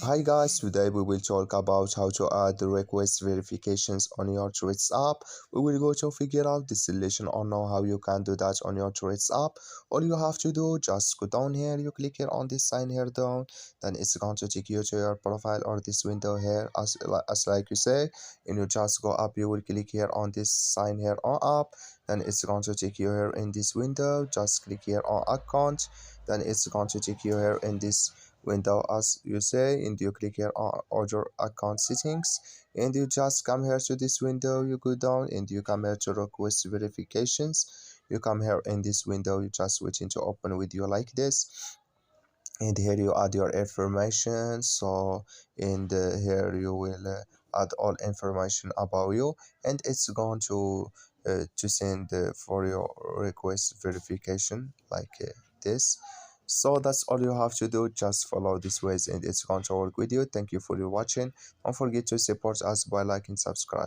Hi guys, today we will talk about how to add the request verifications on your Threads app. We will go to figure out the solution or know how you can do that on your Threads app. All you have to do, just go down here, you click here on this sign here down, then it's going to take you to your profile or this window here as like you say, and you just go up, you will click here on this sign here on app, then it's going to take you here in this window, just click here on account, then it's going to take you here in this window as you say, and you click here on other account settings, and you just come here to this window, you go down and you come here to request verifications. You come here in this window, you just waiting to open with you like this, and here you add your information. So in the here you will add all information about you, and it's going to send for your request verification like this. So that's all you have to do, just follow these ways and it's going to work with you. Thank you for your watching. Don't forget to support us by liking, subscribe.